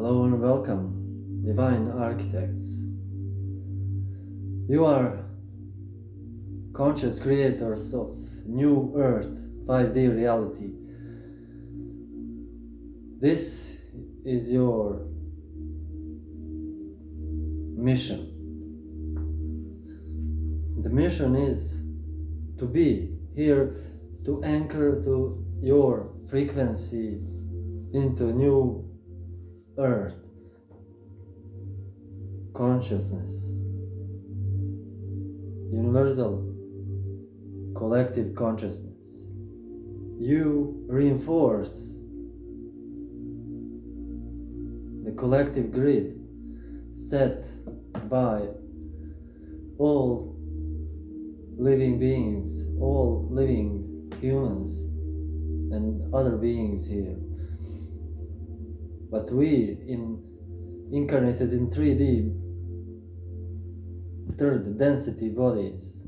Hello and welcome, Divine Architects. You are conscious creators of New Earth 5D reality. This is your mission. The mission is to be here to anchor to your frequency into new Earth consciousness, universal collective consciousness. You reinforce the collective grid set by all living beings, all living humans and other beings here. But we, incarnated in 3D, third density bodies,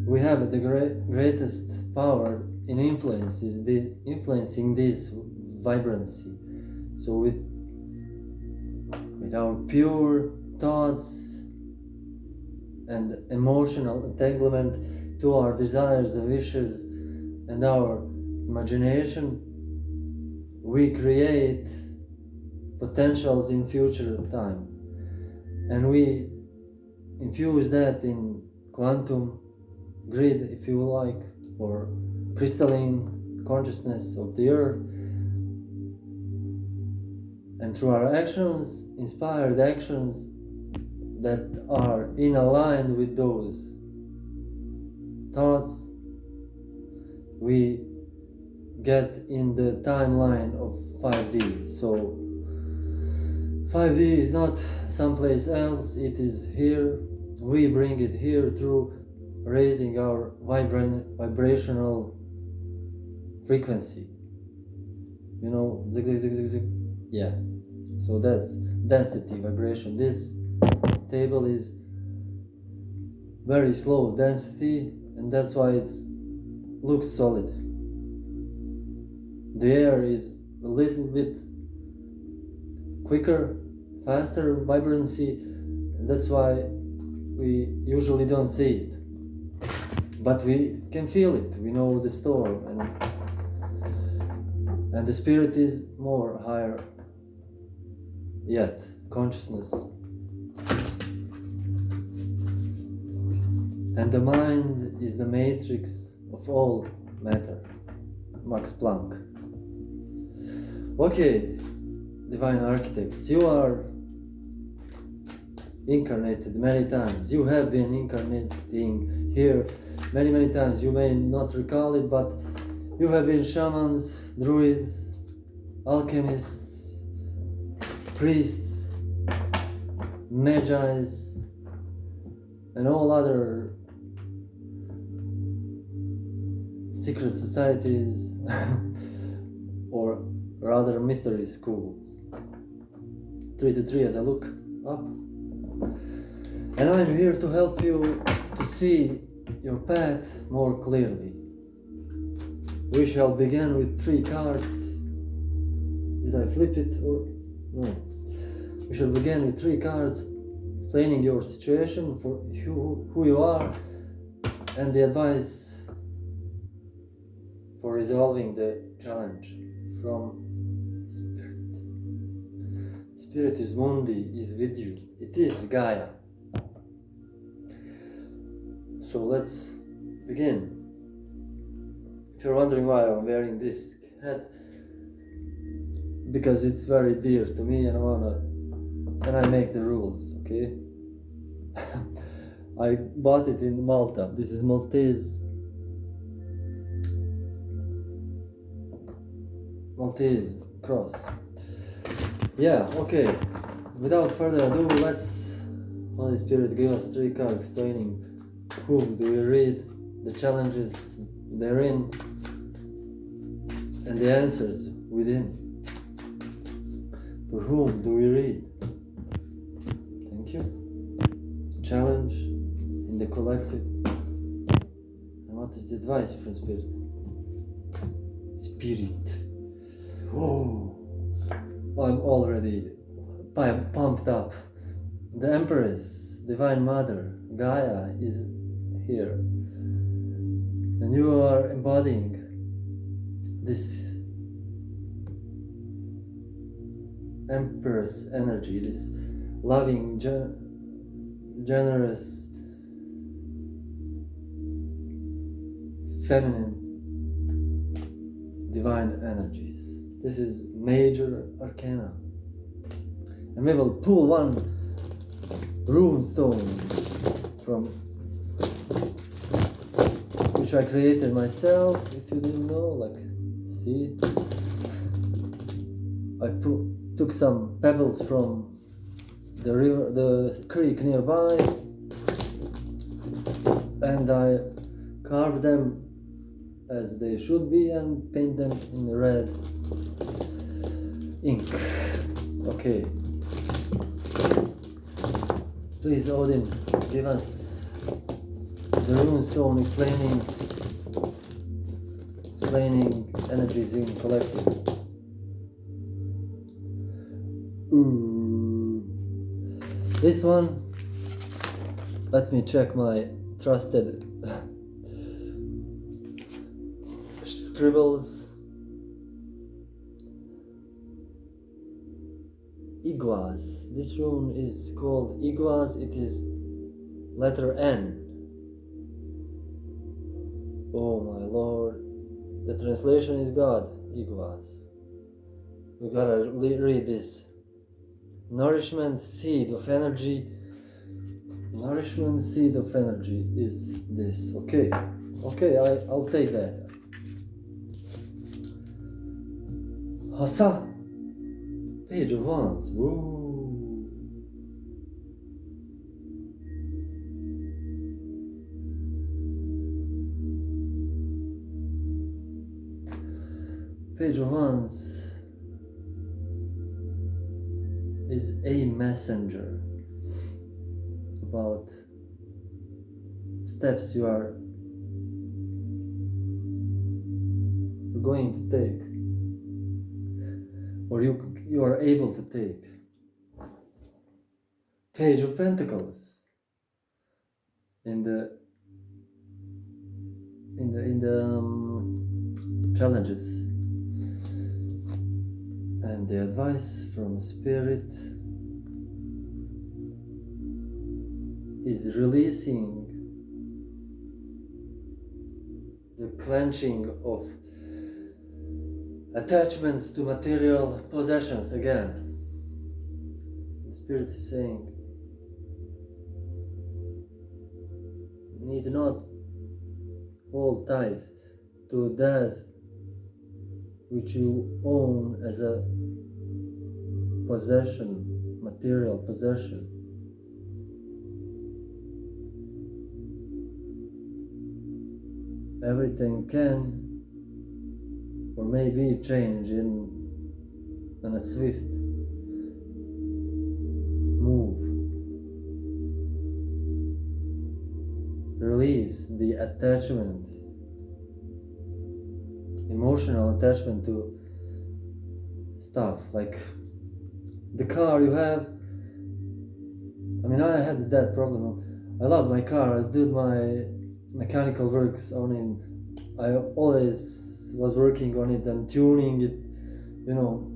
we have the greatest power in influence is influencing this vibrancy. So with our pure thoughts and emotional entanglement to our desires and wishes and our imagination, we create potentials in future time, and we infuse that in quantum grid, if you like, or crystalline consciousness of the earth, and through our actions, inspired actions that are in aligned with those thoughts, we get in the timeline of 5D. So 5D is not someplace else, it is here. We bring it here through raising our vibrational frequency. You know, zig, zig, zig, zig, zig. Yeah. So that's density, vibration. This table is very slow density, and that's why it looks solid. The air is a little bit quicker, faster vibrancy, and that's why we usually don't see it. But we can feel it, we know the storm, and the spirit is more higher yet, consciousness. And the mind is the matrix of all matter, Max Planck. Okay, Divine Architects, you are incarnated many times. You have been incarnating here many times. You may not recall it, but you have been Shamans, Druids, Alchemists, priests, Magi, and all other secret societies or rather mystery schools. 3 to 3 as I look up. And I'm here to help you to see your path more clearly. We shall begin with 3 cards. Did I flip it or no? We shall begin with 3 cards explaining your situation, for who you are, and the advice for resolving the challenge from Spirit. Spiritus Mundi is with you. It is Gaia. So let's begin. If you're wondering why I'm wearing this hat, because it's very dear to me and I make the rules, okay? I bought it in Malta. This is Maltese cross. Yeah, okay. Without further ado, let's Holy Spirit give us 3 cards explaining who do we read, the challenges therein, and the answers within. For whom do we read? Thank you. Challenge in the collective. And what is the advice from Spirit? Spirit. Oh, I'm already pumped up. The Empress, Divine Mother, Gaia is here. And you are embodying this Empress energy, this loving, generous, feminine, divine energies. This is major arcana. And we will pull one rune stone from which I created myself, if you didn't know, like, see? I took some pebbles from the river, the creek nearby, and I carved them as they should be and paint them in red ink. Okay. Please, Odin, give us the runestone explaining energies in collective. This one, let me check my trusted scribbles. Iguaz. This rune is called Iguaz. It is letter N. Oh my lord. The translation is God. Iguaz. We gotta read this. Nourishment, seed of energy. Nourishment, seed of energy is this. Okay. Okay, I'll take that. Hasa. Page of Wands. Whoa. Page of Wands is a messenger about steps you are going to take, or you are able to take. Page of Pentacles in the challenges, and the advice from Spirit is releasing the clenching of attachments to material possessions again. The Spirit is saying, need not hold tight to that which you own as a possession, material possession. Everything can or maybe change in a swift move. Release the attachment, emotional attachment to stuff like the car you have. I mean, I had that problem. I love my car. I did my mechanical works on it. I always was working on it and tuning it, you know.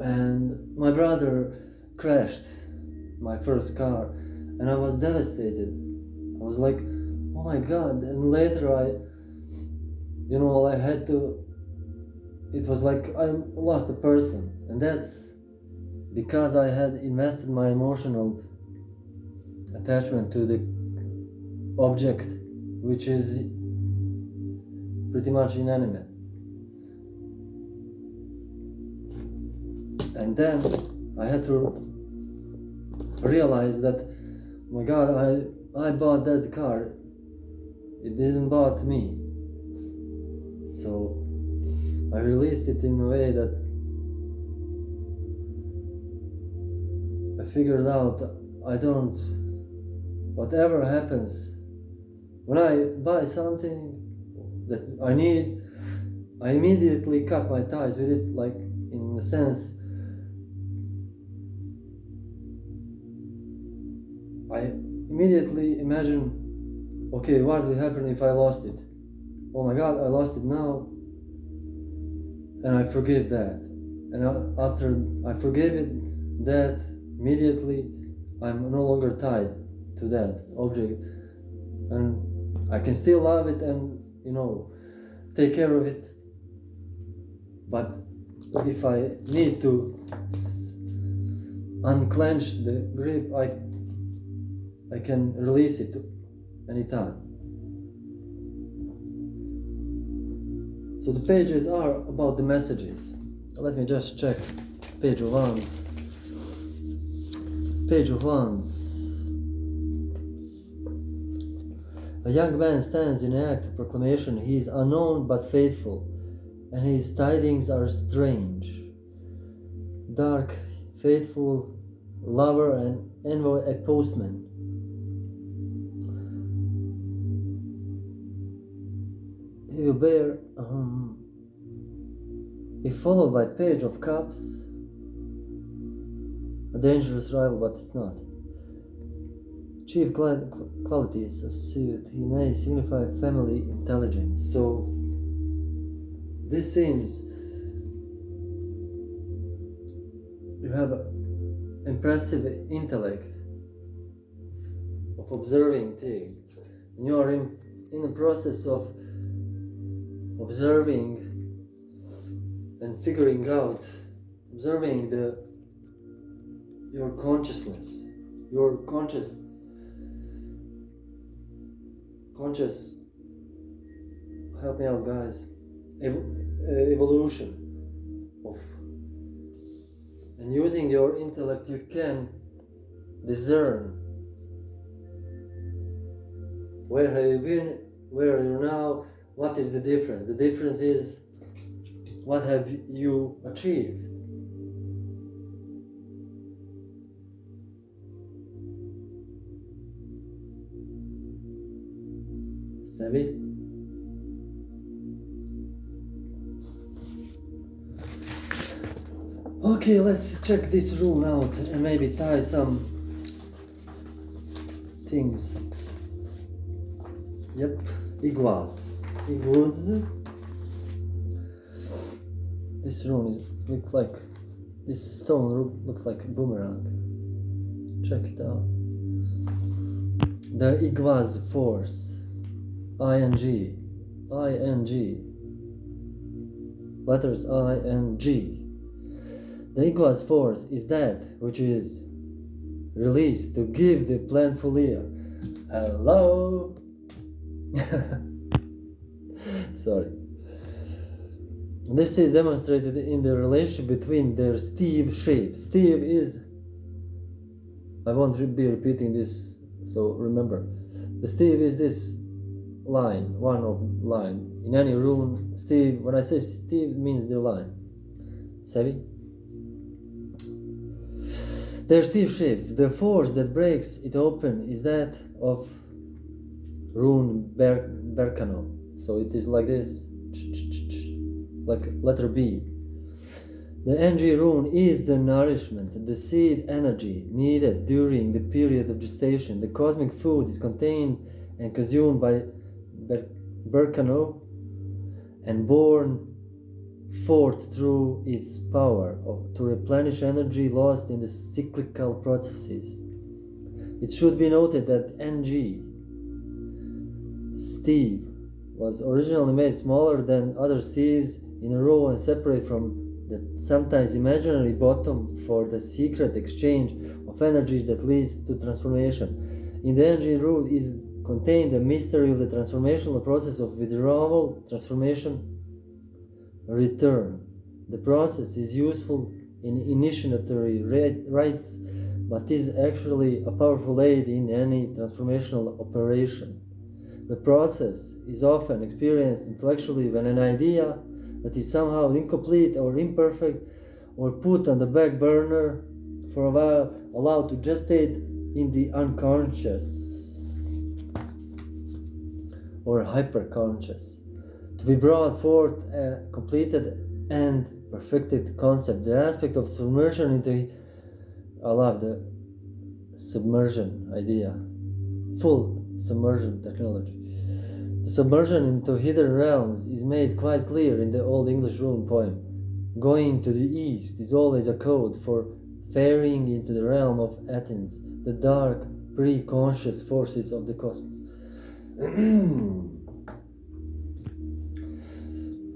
And my brother crashed my first car, and I was devastated. I was like, oh my god. And later I had to, it was like I lost a person, and that's because I had invested my emotional attachment to the object, which is pretty much inanimate. And then I had to realize that, oh my god, I bought that car, it didn't bought me. So I released it in a way that I figured out whatever happens, when I buy something that I need, I immediately cut my ties with it, like in a sense, I immediately imagine, okay, what will happen if I lost it? Oh my God, I lost it now, and I forgive that. And after I forgive it, that immediately, I'm no longer tied to that object, and I can still love it and, you know, take care of it. But if I need to unclench the grip, I can release it anytime. So the pages are about the messages. Let me just check page of wands. Page of wands. A young man stands in act of proclamation. He is unknown but faithful, and his tidings are strange. Dark, faithful, lover, and envoy, a postman. He will bear, if followed by page of cups, a dangerous rival, but it's not. Chief qualities of suit, he may signify family intelligence. So this seems you have an impressive intellect of observing things, and you are in the process of observing and figuring out, observing your consciousness, your conscious, help me out guys, evolution of, and using your intellect you can discern where have you been, where are you now, what is the difference. The difference is what have you achieved. Savvy? Okay, let's check this room out and maybe tie some things. Yep, iguas. This rune looks like, this stone looks like a boomerang. Check it out. The Iguaz force, ING, letters I and G. The Iguaz force is that which is released to give the plantful ear. Hello. Sorry. This is demonstrated in the relationship between their Steve shapes. Steve is, I won't be repeating this, so remember. The Steve is this line, one of line. In any rune, Steve, when I say Steve, it means the line. Savvy? Their Steve shapes. The force that breaks it open is that of rune Berkano. So it is like this, like letter B. The NG rune is the nourishment, the seed energy needed during the period of gestation. The cosmic food is contained and consumed by Berkano and born forth through its power to replenish energy lost in the cyclical processes. It should be noted that NG, Steve, was originally made smaller than other Steves in a row and separate from the sometimes imaginary bottom for the secret exchange of energies that leads to transformation. In the energy rule is contained the mystery of the transformational process of withdrawal, transformation, return. The process is useful in initiatory rites, but is actually a powerful aid in any transformational operation. The process is often experienced intellectually when an idea that is somehow incomplete or imperfect or put on the back burner for a while allowed to gestate in the unconscious or hyperconscious to be brought forth a completed and perfected concept. The aspect of submersion into, I love the submersion idea, full submersion technology. The submersion into hidden realms is made quite clear in the Old English rune poem. Going to the east is always a code for faring into the realm of Athens, the dark, pre-conscious forces of the cosmos.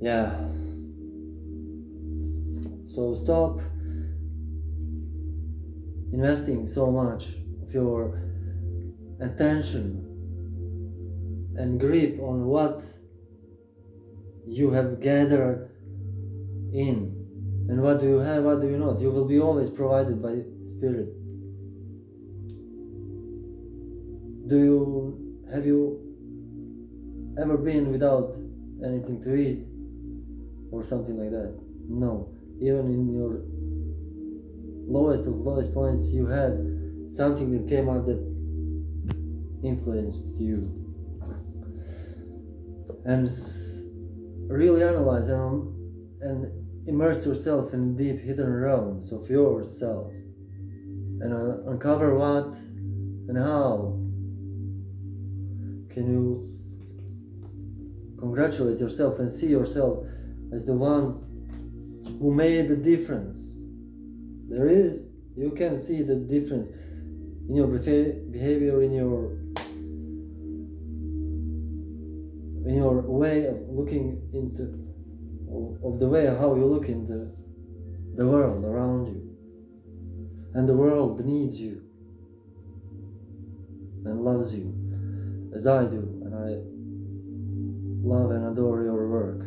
Yeah. So stop investing so much of your attention and grip on what you have gathered in, and what do you have, what do you not. You will be always provided by Spirit. Have you ever been without anything to eat or something like that? No. Even in your lowest of lowest points, you had something that came out that influenced you. And really analyze and immerse yourself in deep hidden realms of yourself, and uncover what and how can you congratulate yourself and see yourself as the one who made the difference. You can see the difference in your behavior, in your way of looking into, of the way how you look into the world around you. And the world needs you and loves you as I do, and I love and adore your work.